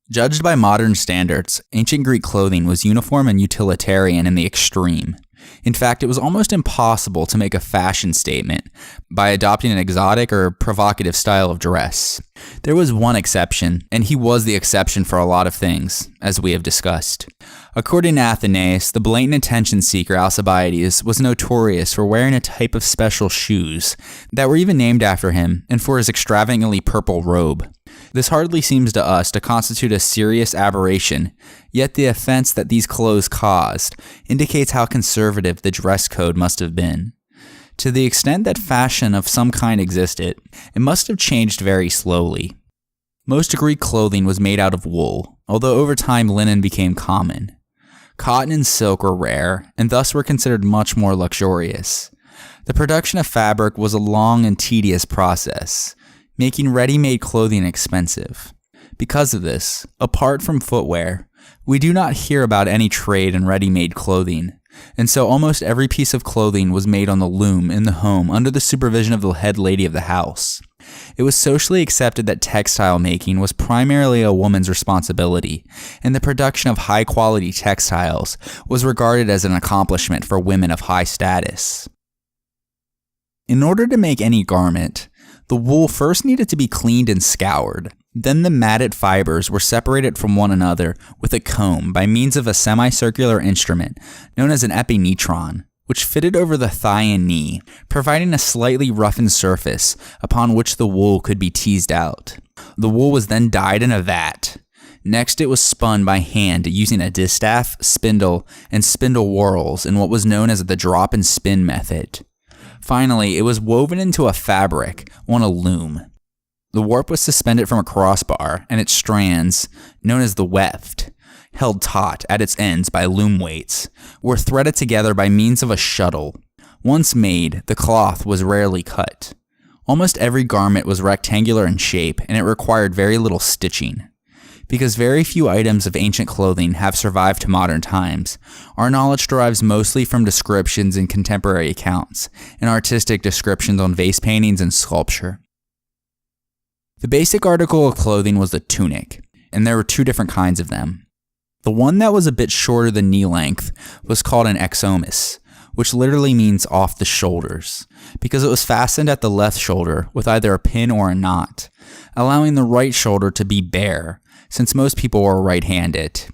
Judged by modern standards, ancient Greek clothing was uniform and utilitarian in the extreme. In fact, it was almost impossible to make a fashion statement by adopting an exotic or provocative style of dress. There was one exception, and he was the exception for a lot of things, as we have discussed. According to Athenaeus, the blatant attention seeker Alcibiades was notorious for wearing a type of special shoes that were even named after him, and for his extravagantly purple robe. This hardly seems to us to constitute a serious aberration, yet the offense that these clothes caused indicates how conservative the dress code must have been. To the extent that fashion of some kind existed, it must have changed very slowly. Most Greek clothing was made out of wool, although over time linen became common. Cotton and silk were rare, and thus were considered much more luxurious. The production of fabric was a long and tedious process, making ready-made clothing expensive. Because of this, apart from footwear, we do not hear about any trade in ready-made clothing, and so almost every piece of clothing was made on the loom in the home under the supervision of the head lady of the house. It was socially accepted that textile making was primarily a woman's responsibility, and the production of high-quality textiles was regarded as an accomplishment for women of high status. In order to make any garment, the wool first needed to be cleaned and scoured. Then the matted fibers were separated from one another with a comb by means of a semicircular instrument known as an epinetron, which fitted over the thigh and knee, providing a slightly roughened surface upon which the wool could be teased out. The wool was then dyed in a vat. Next, it was spun by hand using a distaff, spindle, and spindle whorls in what was known as the drop and spin method. Finally, it was woven into a fabric on a loom. The warp was suspended from a crossbar, and its strands, known as the weft, held taut at its ends by loom weights, were threaded together by means of a shuttle. Once made, the cloth was rarely cut. Almost every garment was rectangular in shape, and it required very little stitching. Because very few items of ancient clothing have survived to modern times, our knowledge derives mostly from descriptions in contemporary accounts and artistic descriptions on vase paintings and sculpture. The basic article of clothing was the tunic, and there were two different kinds of them. The one that was a bit shorter than knee length was called an exomus, which literally means off the shoulders, because it was fastened at the left shoulder with either a pin or a knot, allowing the right shoulder to be bare, since most people were right-handed.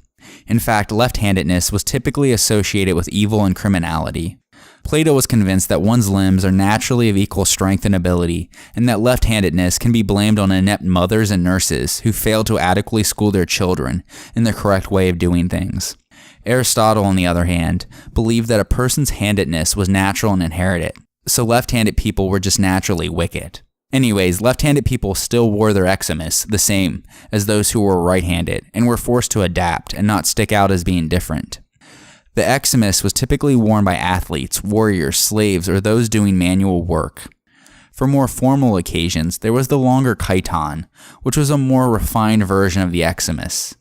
In fact, left-handedness was typically associated with evil and criminality. Plato was convinced that one's limbs are naturally of equal strength and ability, and that left-handedness can be blamed on inept mothers and nurses who failed to adequately school their children in the correct way of doing things. Aristotle, on the other hand, believed that a person's handedness was natural and inherited, so left-handed people were just naturally wicked. Anyways, left-handed people still wore their exomus the same as those who were right-handed, and were forced to adapt and not stick out as being different. The exomus was typically worn by athletes, warriors, slaves, or those doing manual work. For more formal occasions, there was the longer chiton, which was a more refined version of the exomus.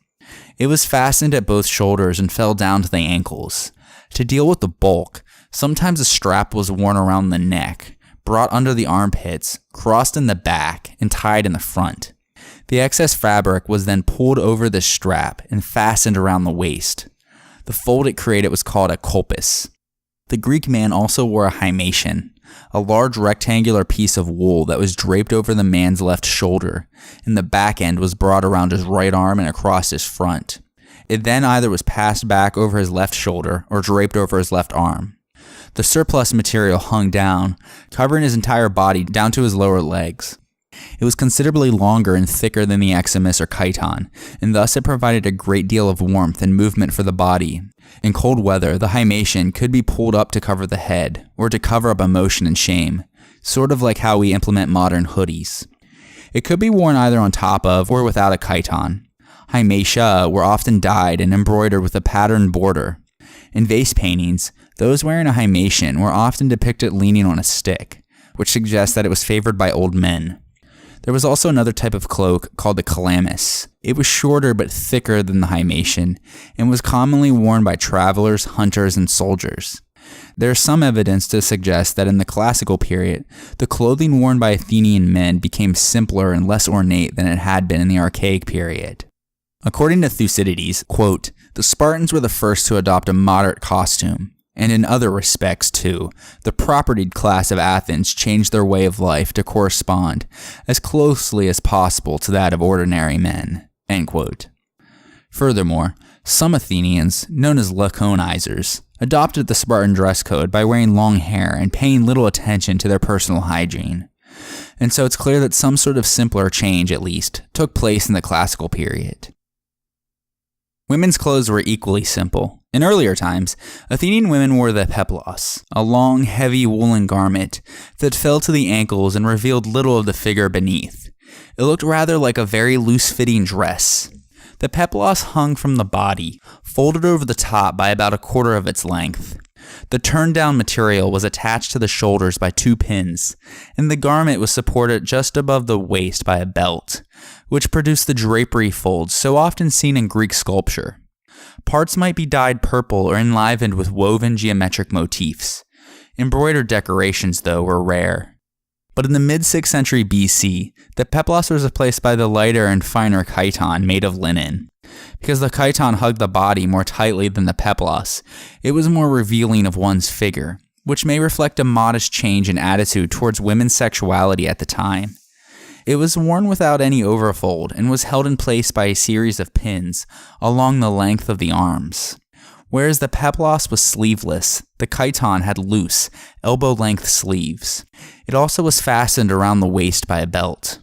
It was fastened at both shoulders and fell down to the ankles. To deal with the bulk, sometimes a strap was worn around the neck, brought under the armpits, crossed in the back, and tied in the front. The excess fabric was then pulled over the strap and fastened around the waist. The fold it created was called a kolpis. The Greek man also wore a himation, a large rectangular piece of wool that was draped over the man's left shoulder, and the back end was brought around his right arm and across his front. It then either was passed back over his left shoulder or draped over his left arm. The surplus material hung down, covering his entire body down to his lower legs. It was considerably longer and thicker than the eximus or chiton, and thus it provided a great deal of warmth and movement for the body. In cold weather, the himation could be pulled up to cover the head, or to cover up emotion and shame, sort of like how we implement modern hoodies. It could be worn either on top of or without a chiton. Hymatia were often dyed and embroidered with a patterned border. In vase paintings, those wearing a himation were often depicted leaning on a stick, which suggests that it was favored by old men. There was also another type of cloak called the calamus. It was shorter but thicker than the himation, and was commonly worn by travelers, hunters, and soldiers. There is some evidence to suggest that in the classical period, the clothing worn by Athenian men became simpler and less ornate than it had been in the archaic period. According to Thucydides, quote, "The Spartans were the first to adopt a moderate costume, and in other respects too, the propertied class of Athens changed their way of life to correspond as closely as possible to that of ordinary men." End quote. Furthermore, some Athenians, known as laconizers, adopted the Spartan dress code by wearing long hair and paying little attention to their personal hygiene. And so it's clear that some sort of simpler change, at least, took place in the classical period. Women's clothes were equally simple. In earlier times, Athenian women wore the peplos, a long, heavy woolen garment that fell to the ankles and revealed little of the figure beneath. It looked rather like a very loose-fitting dress. The peplos hung from the body, folded over the top by about a quarter of its length. The turned-down material was attached to the shoulders by 2 pins, and the garment was supported just above the waist by a belt, which produced the drapery folds so often seen in Greek sculpture. Parts might be dyed purple or enlivened with woven geometric motifs. Embroidered decorations, though, were rare. But in the mid-6th century BC, the peplos was replaced by the lighter and finer chiton made of linen. Because the chiton hugged the body more tightly than the peplos, it was more revealing of one's figure, which may reflect a modest change in attitude towards women's sexuality at the time. It was worn without any overfold and was held in place by a series of pins along the length of the arms. Whereas the peplos was sleeveless, the chiton had loose, elbow-length sleeves. It also was fastened around the waist by a belt.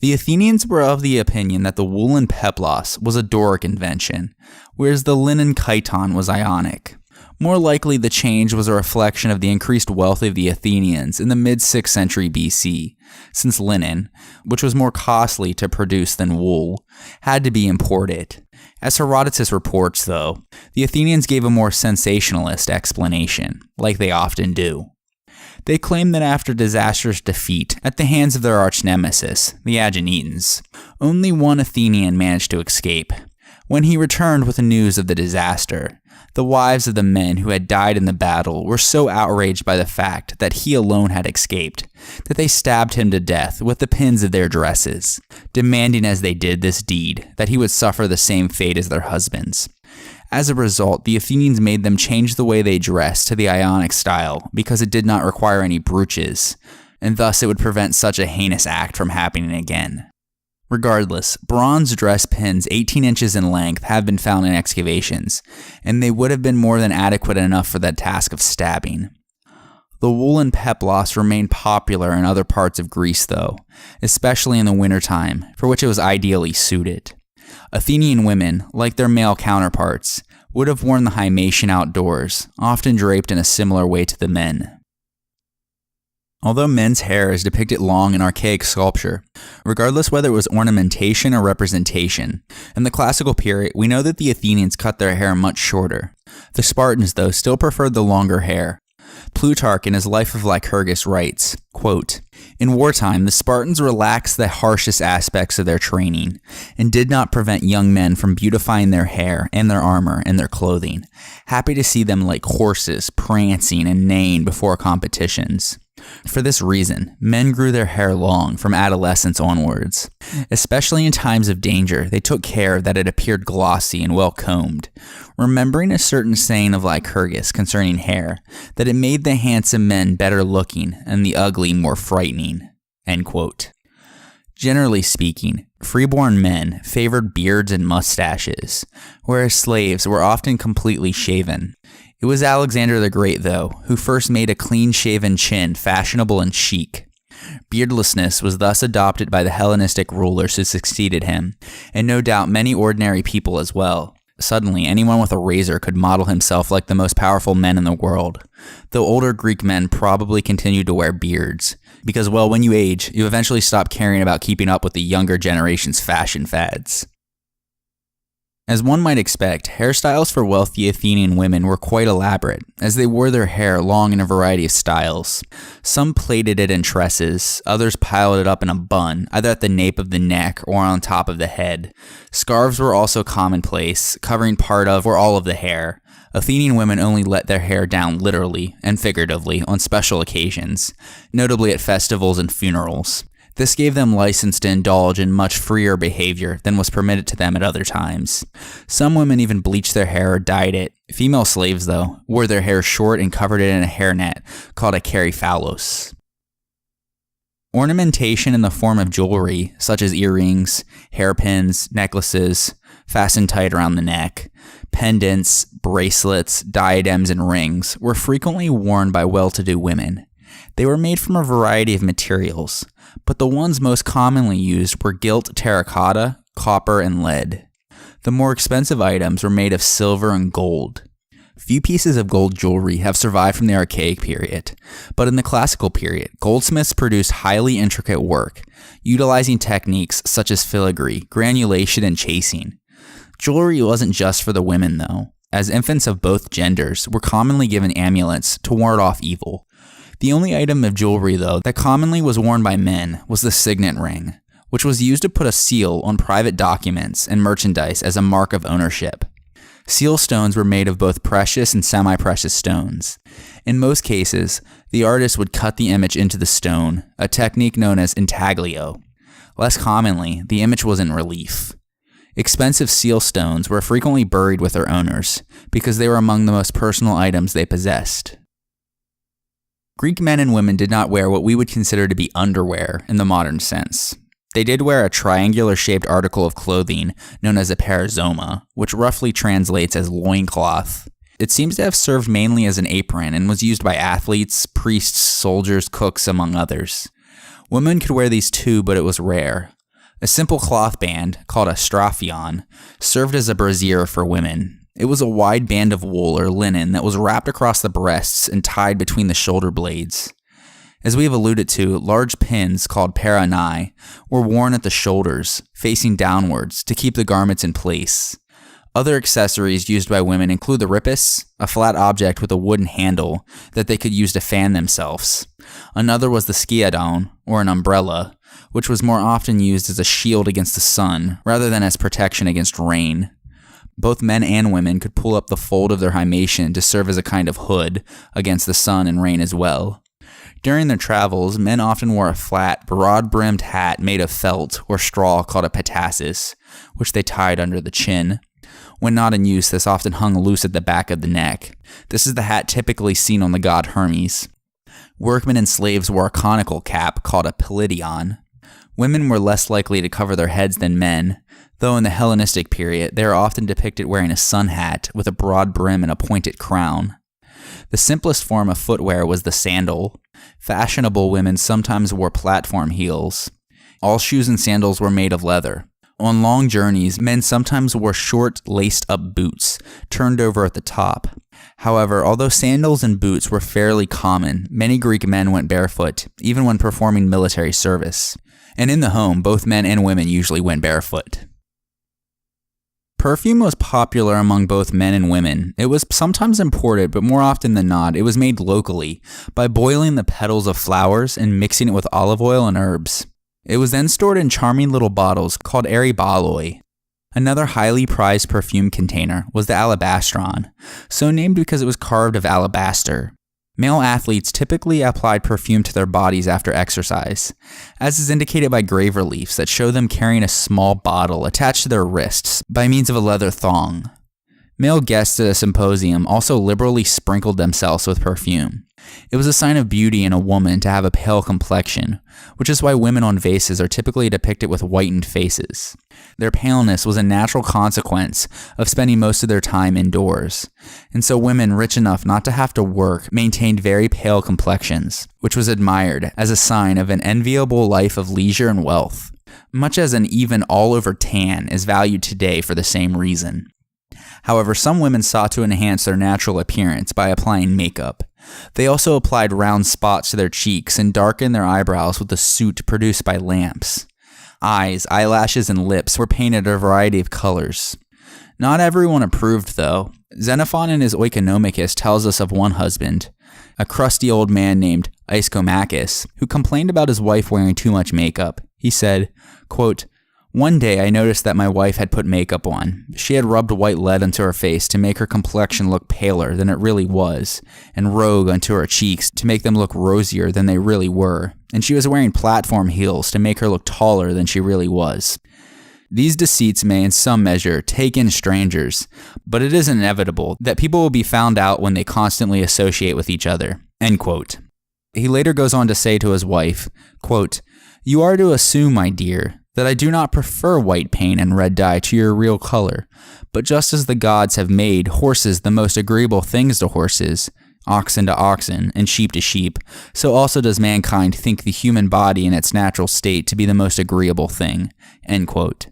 The Athenians were of the opinion that the woolen peplos was a Doric invention, whereas the linen chiton was Ionic. More likely, the change was a reflection of the increased wealth of the Athenians in the mid-6th century BC, since linen, which was more costly to produce than wool, had to be imported. As Herodotus reports, though, the Athenians gave a more sensationalist explanation, like they often do. They claimed that after disastrous defeat at the hands of their arch-nemesis, the Aeginetans, only one Athenian managed to escape. When he returned with the news of the disaster, the wives of the men who had died in the battle were so outraged by the fact that he alone had escaped that they stabbed him to death with the pins of their dresses, demanding as they did this deed that he would suffer the same fate as their husbands. As a result, the Athenians made them change the way they dressed to the Ionic style because it did not require any brooches, and thus it would prevent such a heinous act from happening again. Regardless, bronze dress pins 18 inches in length have been found in excavations, and they would have been more than adequate enough for the task of stabbing. The woolen peplos remained popular in other parts of Greece though, especially in the wintertime, for which it was ideally suited. Athenian women, like their male counterparts, would have worn the himation outdoors, often draped in a similar way to the men. Although men's hair is depicted long in archaic sculpture, regardless whether it was ornamentation or representation, in the classical period we know that the Athenians cut their hair much shorter. The Spartans, though, still preferred the longer hair. Plutarch in his Life of Lycurgus writes, quote, "In wartime, the Spartans relaxed the harshest aspects of their training, and did not prevent young men from beautifying their hair and their armor and their clothing, happy to see them like horses prancing and neighing before competitions. For this reason, men grew their hair long from adolescence onwards. Especially in times of danger, they took care that it appeared glossy and well combed, remembering a certain saying of Lycurgus concerning hair, that it made the handsome men better looking and the ugly more frightening." End quote. Generally speaking, freeborn men favored beards and mustaches, whereas slaves were often completely shaven. It was Alexander the Great, though, who first made a clean-shaven chin fashionable and chic. Beardlessness was thus adopted by the Hellenistic rulers who succeeded him, and no doubt many ordinary people as well. Suddenly, anyone with a razor could model himself like the most powerful men in the world, though older Greek men probably continued to wear beards, because, well, when you age, you eventually stop caring about keeping up with the younger generation's fashion fads. As one might expect, hairstyles for wealthy Athenian women were quite elaborate, as they wore their hair long in a variety of styles. Some plaited it in tresses, others piled it up in a bun, either at the nape of the neck or on top of the head. Scarves were also commonplace, covering part of or all of the hair. Athenian women only let their hair down literally and figuratively on special occasions, notably at festivals and funerals. This gave them license to indulge in much freer behavior than was permitted to them at other times. Some women even bleached their hair or dyed it. Female slaves, though, wore their hair short and covered it in a hairnet called a keriphalos. Ornamentation in the form of jewelry, such as earrings, hairpins, necklaces, fastened tight around the neck, pendants, bracelets, diadems, and rings, were frequently worn by well-to-do women. They were made from a variety of materials, but the ones most commonly used were gilt terracotta, copper, and lead. The more expensive items were made of silver and gold. Few pieces of gold jewelry have survived from the Archaic period, but in the Classical period, goldsmiths produced highly intricate work, utilizing techniques such as filigree, granulation, and chasing. Jewelry wasn't just for the women, though, as infants of both genders were commonly given amulets to ward off evil. The only item of jewelry, though, that commonly was worn by men was the signet ring, which was used to put a seal on private documents and merchandise as a mark of ownership. Seal stones were made of both precious and semi-precious stones. In most cases, the artist would cut the image into the stone, a technique known as intaglio. Less commonly, the image was in relief. Expensive seal stones were frequently buried with their owners, because they were among the most personal items they possessed. Greek men and women did not wear what we would consider to be underwear in the modern sense. They did wear a triangular-shaped article of clothing known as a perizoma, which roughly translates as loincloth. It seems to have served mainly as an apron and was used by athletes, priests, soldiers, cooks, among others. Women could wear these too, but it was rare. A simple cloth band, called a strophion, served as a brassiere for women. It was a wide band of wool or linen that was wrapped across the breasts and tied between the shoulder blades. As we have alluded to, large pins, called paranai, were worn at the shoulders, facing downwards, to keep the garments in place. Other accessories used by women include the ripis, a flat object with a wooden handle that they could use to fan themselves. Another was the skiadon, or an umbrella, which was more often used as a shield against the sun, rather than as protection against rain. Both men and women could pull up the fold of their himation to serve as a kind of hood against the sun and rain as well. During their travels, men often wore a flat, broad-brimmed hat made of felt or straw called a petasis, which they tied under the chin. When not in use, this often hung loose at the back of the neck. This is the hat typically seen on the god Hermes. Workmen and slaves wore a conical cap called a palladion. Women were less likely to cover their heads than men, though in the Hellenistic period, they are often depicted wearing a sun hat with a broad brim and a pointed crown. The simplest form of footwear was the sandal. Fashionable women sometimes wore platform heels. All shoes and sandals were made of leather. On long journeys, men sometimes wore short, laced-up boots, turned over at the top. However, although sandals and boots were fairly common, many Greek men went barefoot, even when performing military service. And in the home, both men and women usually went barefoot. Perfume was popular among both men and women. It was sometimes imported, but more often than not, it was made locally by boiling the petals of flowers and mixing it with olive oil and herbs. It was then stored in charming little bottles called eribaloi. Another highly prized perfume container was the alabastron, so named because it was carved of alabaster. Male athletes typically applied perfume to their bodies after exercise, as is indicated by grave reliefs that show them carrying a small bottle attached to their wrists by means of a leather thong. Male guests at a symposium also liberally sprinkled themselves with perfume. It was a sign of beauty in a woman to have a pale complexion, which is why women on vases are typically depicted with whitened faces. Their paleness was a natural consequence of spending most of their time indoors, and so women rich enough not to have to work maintained very pale complexions, which was admired as a sign of an enviable life of leisure and wealth, much as an even all-over tan is valued today for the same reason. However, some women sought to enhance their natural appearance by applying makeup. They also applied round spots to their cheeks and darkened their eyebrows with a soot produced by lamps. Eyes, eyelashes, and lips were painted a variety of colors. Not everyone approved, though. Xenophon in his Oikonomachus tells us of one husband, a crusty old man named Iscomachus, who complained about his wife wearing too much makeup. He said, quote, "One day I noticed that my wife had put makeup on. She had rubbed white lead onto her face to make her complexion look paler than it really was, and rogue onto her cheeks to make them look rosier than they really were, and she was wearing platform heels to make her look taller than she really was. These deceits may in some measure take in strangers, but it is inevitable that people will be found out when they constantly associate with each other." End quote. He later goes on to say to his wife, quote, "You are to assume, my dear, that I do not prefer white paint and red dye to your real color, but just as the gods have made horses the most agreeable things to horses, oxen to oxen, and sheep to sheep, so also does mankind think the human body in its natural state to be the most agreeable thing." End quote.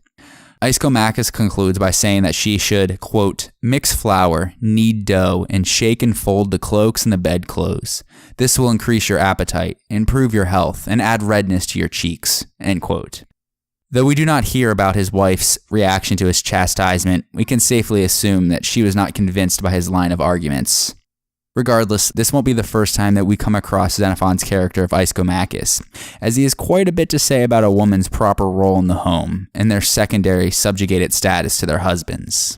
Iscomachus concludes by saying that she should, quote, "mix flour, knead dough, and shake and fold the cloaks and the bedclothes. This will increase your appetite, improve your health, and add redness to your cheeks." End quote. Though we do not hear about his wife's reaction to his chastisement, we can safely assume that she was not convinced by his line of arguments. Regardless, this won't be the first time that we come across Xenophon's character of Iscomachus, as he has quite a bit to say about a woman's proper role in the home, and their secondary subjugated status to their husbands.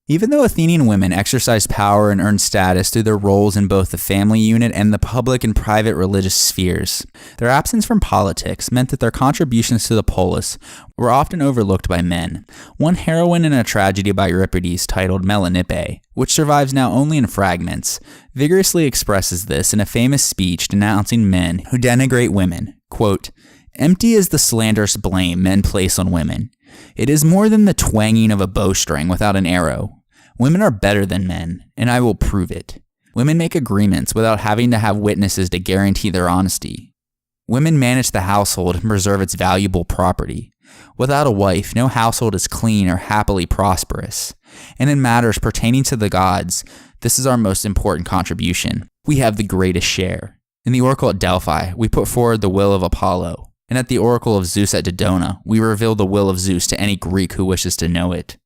Even though Athenian women exercised power and earned status through their roles in both the family unit and the public and private religious spheres, their absence from politics meant that their contributions to the polis were often overlooked by men. One heroine in a tragedy by Euripides titled Melanippe, which survives now only in fragments, vigorously expresses this in a famous speech denouncing men who denigrate women. Quote, "Empty is the slanderous blame men place on women. It is more than the twanging of a bowstring without an arrow. Women are better than men, and I will prove it. Women make agreements without having to have witnesses to guarantee their honesty. Women manage the household and preserve its valuable property. Without a wife, no household is clean or happily prosperous. And in matters pertaining to the gods, this is our most important contribution. We have the greatest share. In the oracle at Delphi, we put forward the will of Apollo, and at the oracle of Zeus at Dodona, we reveal the will of Zeus to any Greek who wishes to know it.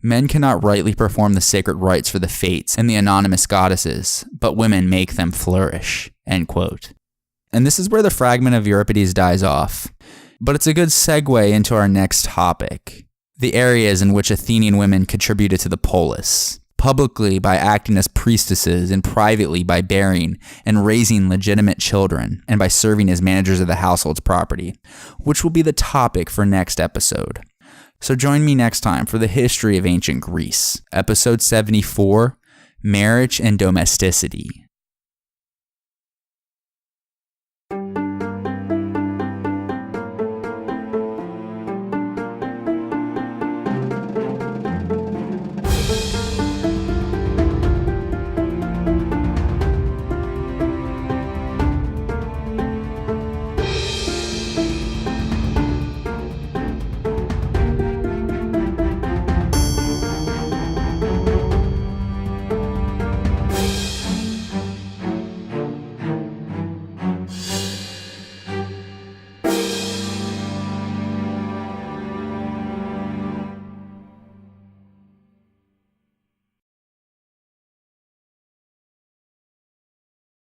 Men cannot rightly perform the sacred rites for the fates and the anonymous goddesses, but women make them flourish." End quote. And this is where the fragment of Euripides dies off. But it's a good segue into our next topic, the areas in which Athenian women contributed to the polis, publicly by acting as priestesses and privately by bearing and raising legitimate children and by serving as managers of the household's property, which will be the topic for next episode. So join me next time for the history of ancient Greece, episode 74, Marriage and Domesticity.